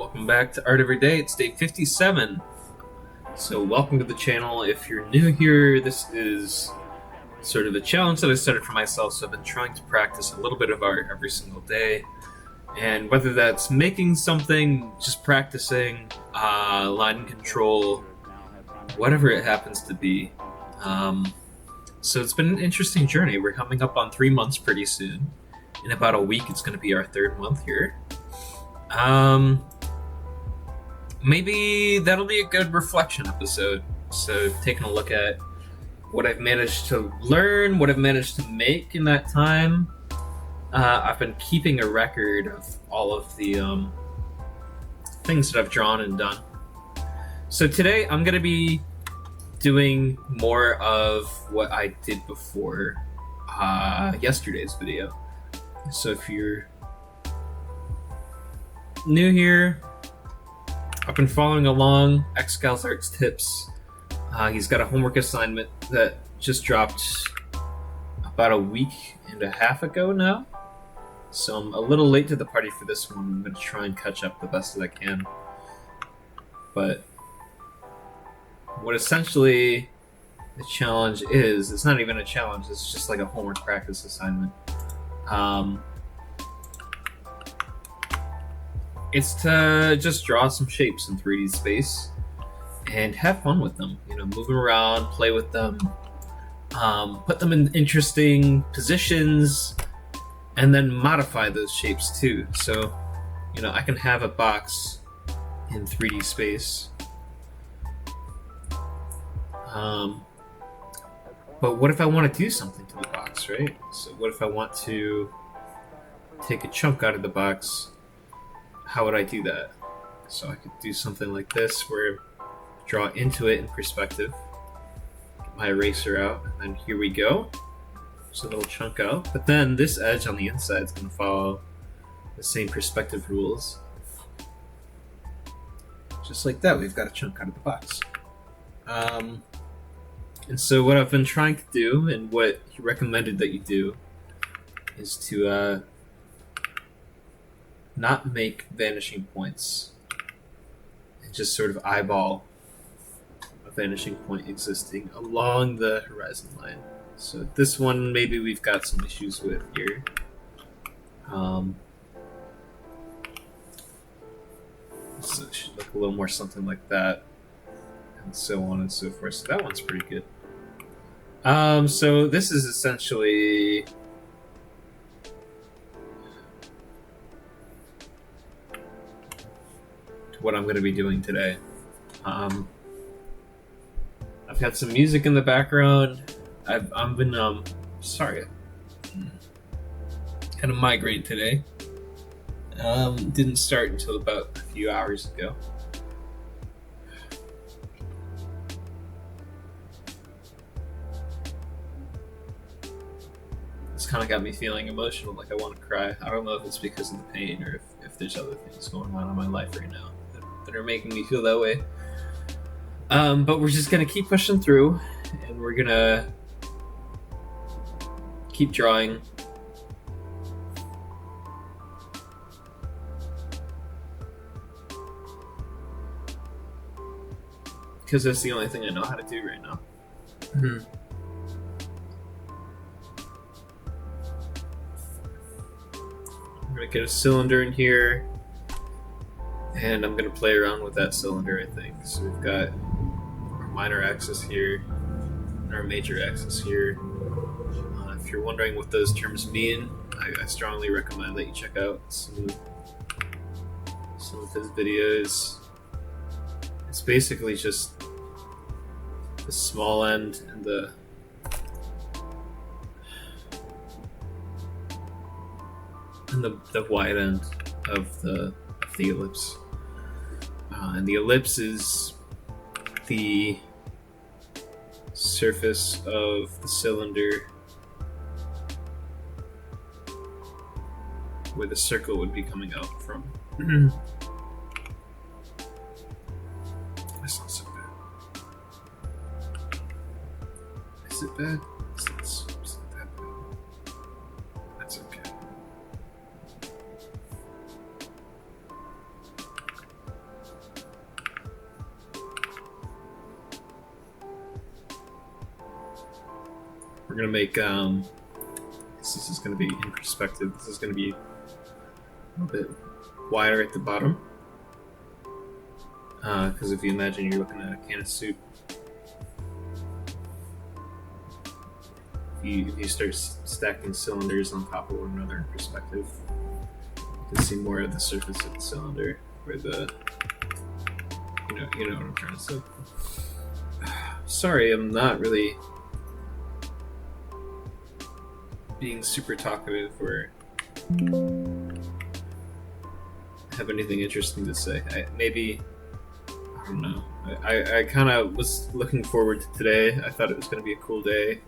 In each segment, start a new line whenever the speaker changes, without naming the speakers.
Welcome back to Art Every Day. It's day 57. So welcome to the channel. If you're new here, this is sort of a challenge that I started for myself, so I've been trying to practice a little bit of art every single day. And whether that's making something, just practicing, line control, whatever it happens to be. So it's been an interesting journey. We're coming up on 3 months pretty soon. In about a week, it's going to be our third month here. Maybe that'll be a good reflection episode. So taking a look at what I've managed to learn, what I've managed to make in that time. I've been keeping a record of all of the things that I've drawn and done. So today I'm going to be doing more of what I did before yesterday's video. So if you're new here, I've been following along Xcal's Arts tips. He's got a homework assignment that just dropped about a week and a half ago now. So I'm a little late to the party for this one. I'm going to try and catch up the best that I can. But what essentially the challenge is, it's not even a challenge, it's just like a homework practice assignment. It's to just draw some shapes in 3D space and have fun with them. You know, move them around, play with them, put them in interesting positions, and then modify those shapes too. So, you know, I can have a box in 3D space. But what if I want to do something to the box, right? So what if I want to take a chunk out of the box? How would I do that? So I could do something like this, where I draw into it in perspective, get my eraser out, and then here we go. Just a little chunk out. But then this edge on the inside is going to follow the same perspective rules. Just like that, we've got a chunk out of the box. And so what I've been trying to do, and what he recommended that you do, is to not make vanishing points and just sort of eyeball a vanishing point existing along the horizon line. So this one, maybe we've got some issues with here. So it should look a little more something like that, and so on and so forth. So that one's pretty good. So this is essentially what I'm going to be doing today. I've got some music in the background. I've been sorry, had a migraine today. Didn't start until about a few hours ago. It's kind of got me feeling emotional, like I want to cry. I don't know if it's because of the pain or if there's other things going on in my life right now that are making me feel that way. But we're just gonna keep pushing through, and we're gonna keep drawing. Because that's the only thing I know how to do right now. Mm-hmm. I'm gonna get a cylinder in here, and I'm gonna play around with that cylinder, I think. So we've got our minor axis here, and our major axis here. If you're wondering what those terms mean, I strongly recommend that you check out some of his videos. It's basically just the small end and the wide end of the ellipse. And the ellipse is the surface of the cylinder where the circle would be coming out from. That's not so bad. Is it bad? It's not that bad. That's okay. we're gonna make this is gonna be in perspective. This is gonna be a little bit wider at the bottom, because if you imagine you're looking at a can of soup, if you start stacking cylinders on top of one another in perspective, you can see more of the surface of the cylinder, where the you know what I'm trying to say. Sorry, I'm not really being super talkative or have anything interesting to say. I don't know. I kind of was looking forward to today. I thought it was going to be a cool day.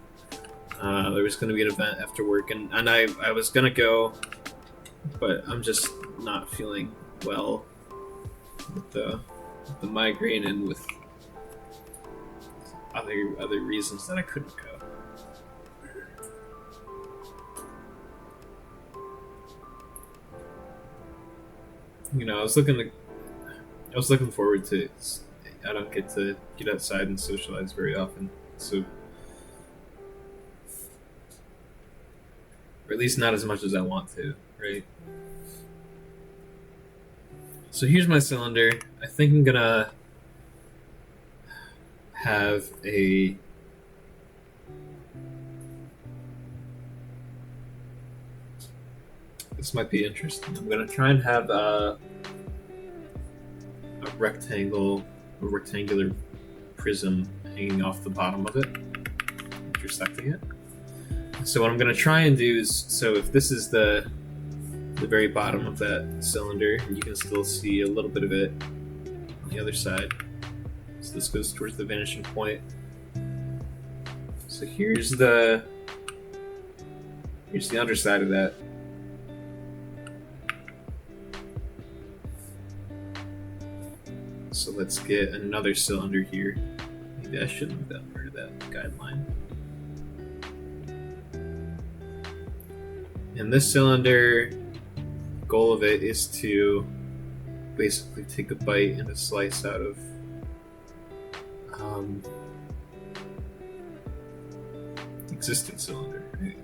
There was going to be an event after work, and I was going to go, but I'm just not feeling well with the migraine and with other reasons that I couldn't go. I was looking forward to it. I don't get to get outside and socialize very often, so, or at least not as much as I want to, right? So here's my cylinder. I think I'm gonna have a this might be interesting. I'm gonna try and have a rectangular prism hanging off the bottom of it, intersecting it. So what I'm gonna try and do is, so if this is the very bottom of that cylinder, and you can still see a little bit of it on the other side. So this goes towards the vanishing point. So here's the underside of that. So let's get another cylinder here. Maybe I shouldn't have gotten rid of that guideline. And this cylinder, goal of it is to basically take a bite and a slice out of existing cylinder. Right?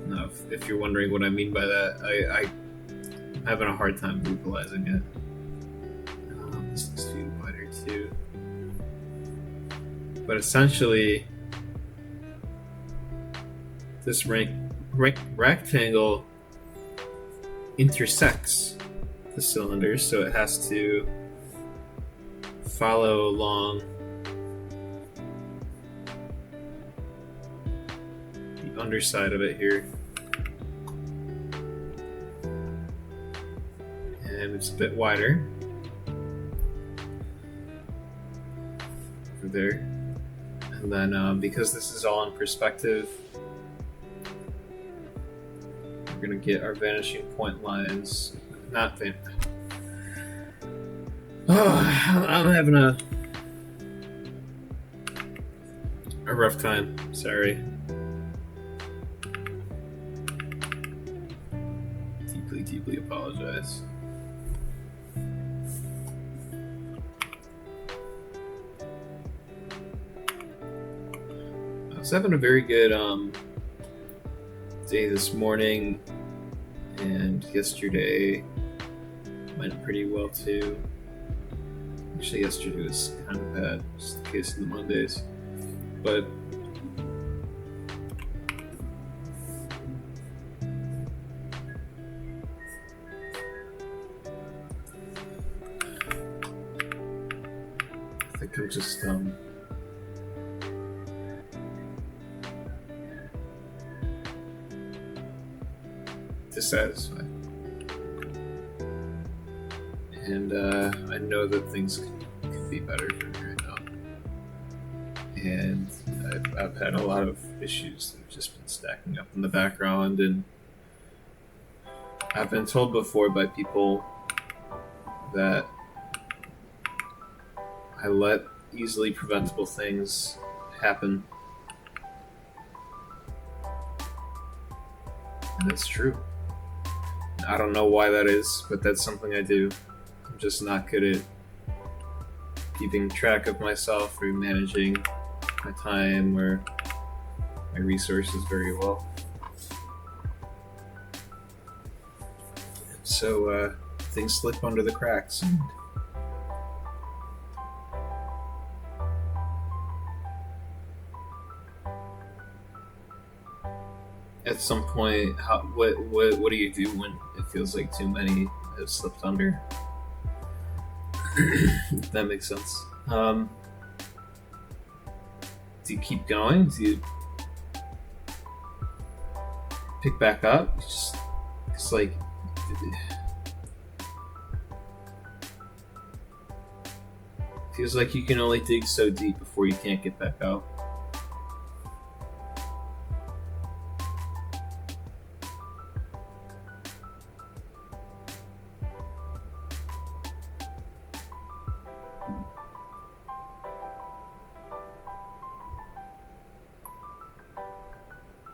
Now, if you're wondering what I mean by that, I'm having a hard time vocalizing it. This needs to be wider too. But essentially, this rectangle intersects the cylinder, so it has to follow along the underside of it here. And it's a bit wider over there. And then because this is all in perspective, we're going to get our vanishing point lines. I'm having a rough time. Sorry. Deeply apologize. I was having a very good day this morning, and yesterday went pretty well too. Actually, yesterday was kind of bad, just the case of the Mondays. But I think I'm just dissatisfied. And I know that things could be better for me right now. And I've had a lot of issues that have just been stacking up in the background, and I've been told before by people that I let easily preventable things happen. And that's true. I don't know why that is, but that's something I do. I'm just not good at keeping track of myself or managing my time or my resources very well. So things slip under the cracks. At some point, what do you do when it feels like too many have slipped under? If that makes sense. Do you keep going? Do you pick back up? It's like feels like you can only dig so deep before you can't get back out.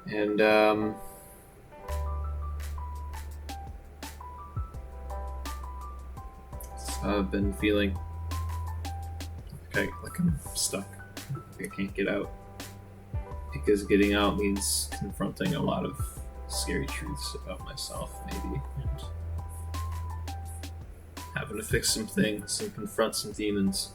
And I've been feeling like I'm stuck. I can't get out, because getting out means confronting a lot of scary truths about myself, maybe, and having to fix some things and confront some demons.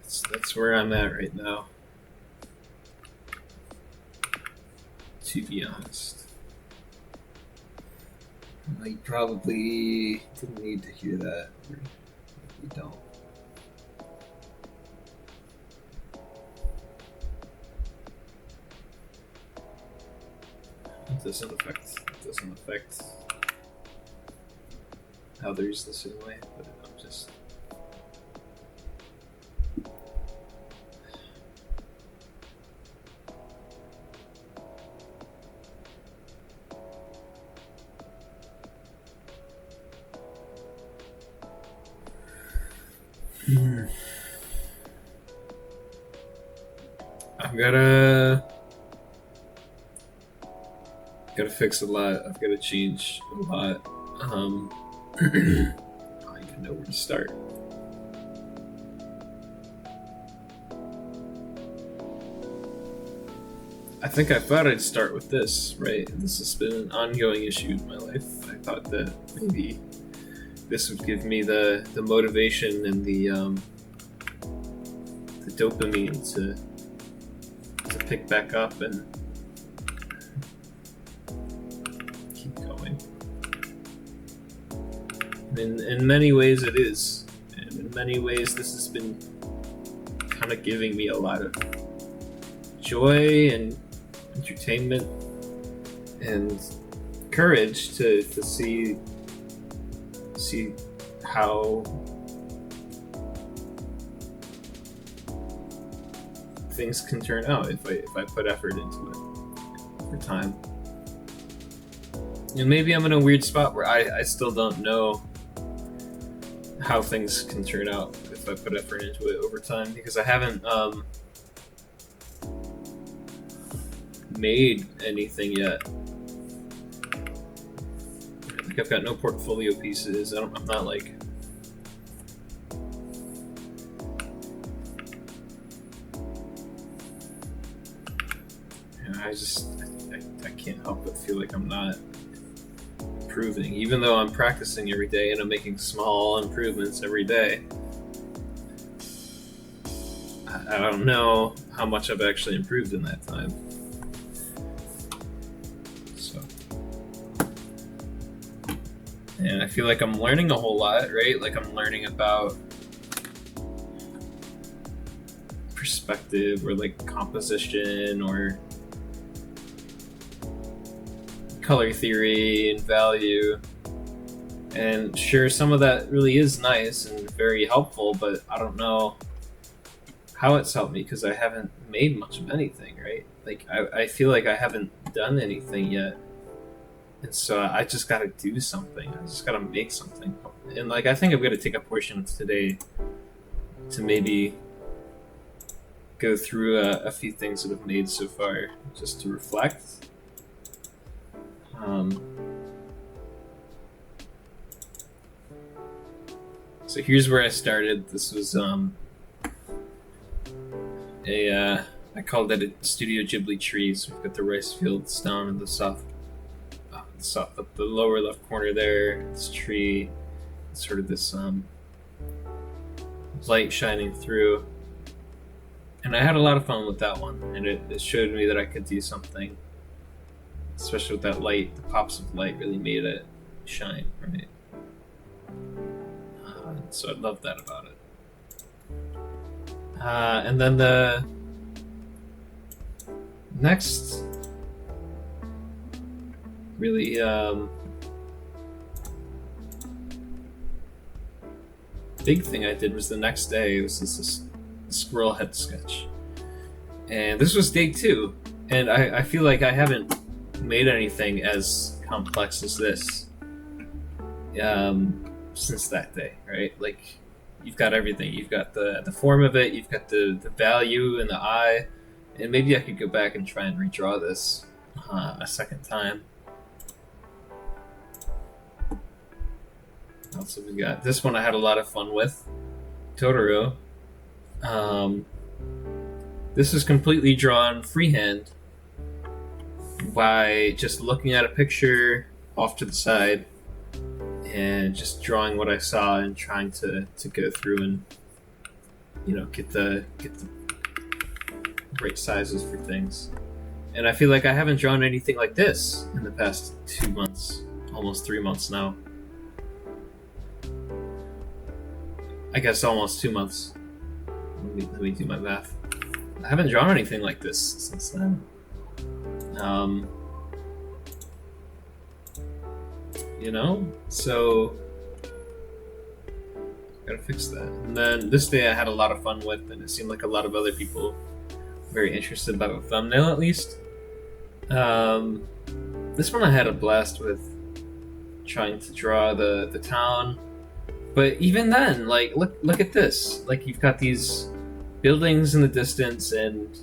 So that's where I'm at right now, to be honest. You probably didn't need to hear that, or you don't. It doesn't affect others the same way, but I'm just I've gotta fix a lot. I've gotta change a lot. I don't even know where to start. I think I thought I'd start with this, right? This has been an ongoing issue in my life. I thought that maybe this would give me the motivation and the dopamine to pick back up and keep going. In many ways it is. And in many ways this has been kind of giving me a lot of joy and entertainment and courage to see how things can turn out if I put effort into it over time. And maybe I'm in a weird spot where I still don't know how things can turn out if I put effort into it over time, because I haven't made anything yet. Like, I've got no portfolio pieces. I'm not like I can't help but feel like I'm not improving, even though I'm practicing every day and I'm making small improvements every day. I don't know how much I've actually improved in that time. So, and I feel like I'm learning a whole lot, right? Like I'm learning about perspective or like composition or color theory and value, and sure, some of that really is nice and very helpful, but I don't know how it's helped me because I haven't made much of anything, right? Like I feel like I haven't done anything yet, and so I just gotta do something. I just gotta make something. And like I think I'm gonna take a portion of today to maybe go through a few things that I've made so far, just to reflect. So here's where I started. This was I called it a Studio Ghibli tree. So we've got the rice fields down in the the lower left corner there. This tree, sort of this light shining through, and I had a lot of fun with that one. And it showed me that I could do something, especially with that light. The pops of light really made it shine, right? So I love that about it. And then the next really big thing I did was the next day. It was this squirrel head sketch. And this was day 2. And I feel like I haven't made anything as complex as this since that day, right? Like, you've got everything. You've got the form of it, you've got the value and the eye, and maybe I could go back and try and redraw this a second time. What else have we got? This one I had a lot of fun with. Totoro. This is completely drawn freehand by just looking at a picture off to the side and just drawing what I saw and trying to go through and, you know, get the right sizes for things. And I feel like I haven't drawn anything like this in the past 2 months, almost 3 months now. I guess almost 2 months. Let me do my math. I haven't drawn anything like this since then. You know? So gotta fix that. And then this day I had a lot of fun with, and it seemed like a lot of other people were very interested about the thumbnail, at least. This one I had a blast with, trying to draw the town. But even then, like, look at this. Like, you've got these buildings in the distance, and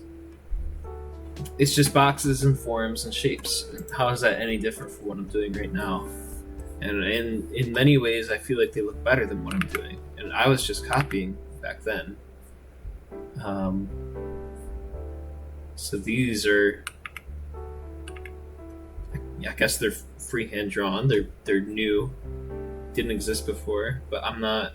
it's just boxes and forms and shapes. How is that any different from what I'm doing right now? And in many ways, I feel like they look better than what I'm doing. And I was just copying back then. So these are, I guess they're freehand drawn. They're new, didn't exist before. But I'm not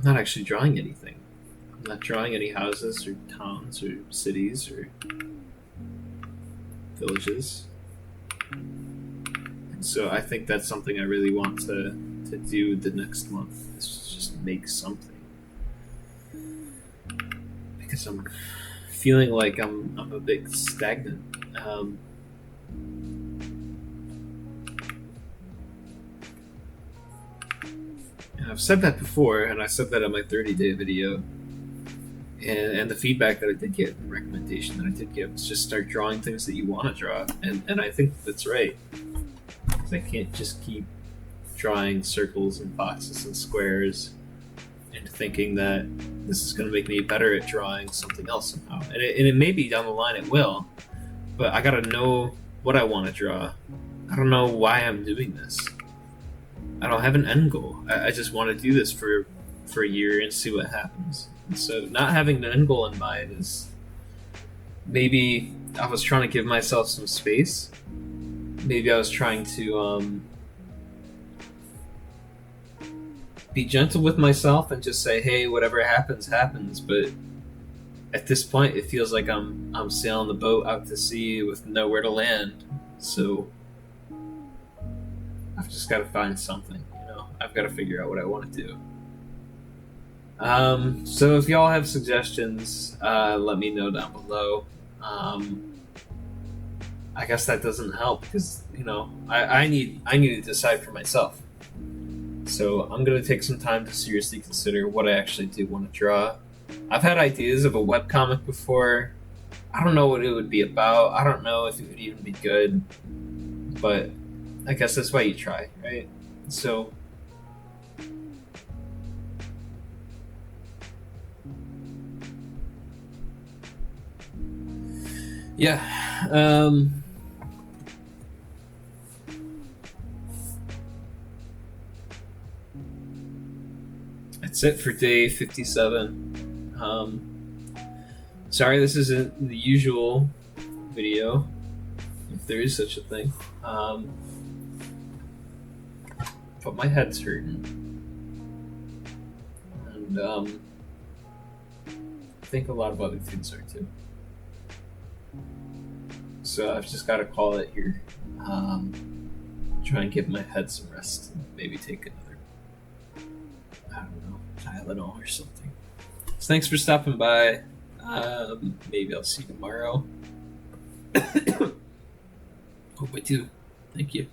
actually drawing anything. I'm not drawing any houses or towns or cities or villages. And so I think that's something I really want to do the next month, is just make something. Because I'm feeling like I'm a bit stagnant. And I've said that before, and I said that in my 30-day video. And the feedback that I did get, and recommendation that I did get, was just start drawing things that you want to draw. And I think that's right. Because I can't just keep drawing circles and boxes and squares and thinking that this is going to make me better at drawing something else somehow. And it may be down the line, it will. But I got to know what I want to draw. I don't know why I'm doing this. I don't have an end goal. I just want to do this for a year and see what happens. So not having an end goal in mind is, maybe I was trying to give myself some space. Maybe I was trying to be gentle with myself and just say, hey, whatever happens, happens. But at this point, it feels like I'm sailing the boat out to sea with nowhere to land. So I've just got to find something, you know? I've got to figure out what I want to do. So if y'all have suggestions, let me know down below. I guess that doesn't help because, you know, I need to decide for myself. So I'm gonna take some time to seriously consider what I actually do want to draw. I've had ideas of a webcomic before. I don't know what it would be about. I don't know if it would even be good, but I guess that's why you try, right? So Yeah. That's it for day 57. Sorry this isn't the usual video, if there is such a thing. But my head's hurting. And I think a lot of other things are too. So I've just got to call it here. Try and give my head some rest. And maybe take another, I don't know, Tylenol or something. So thanks for stopping by. Maybe I'll see you tomorrow. Hope I do. Thank you.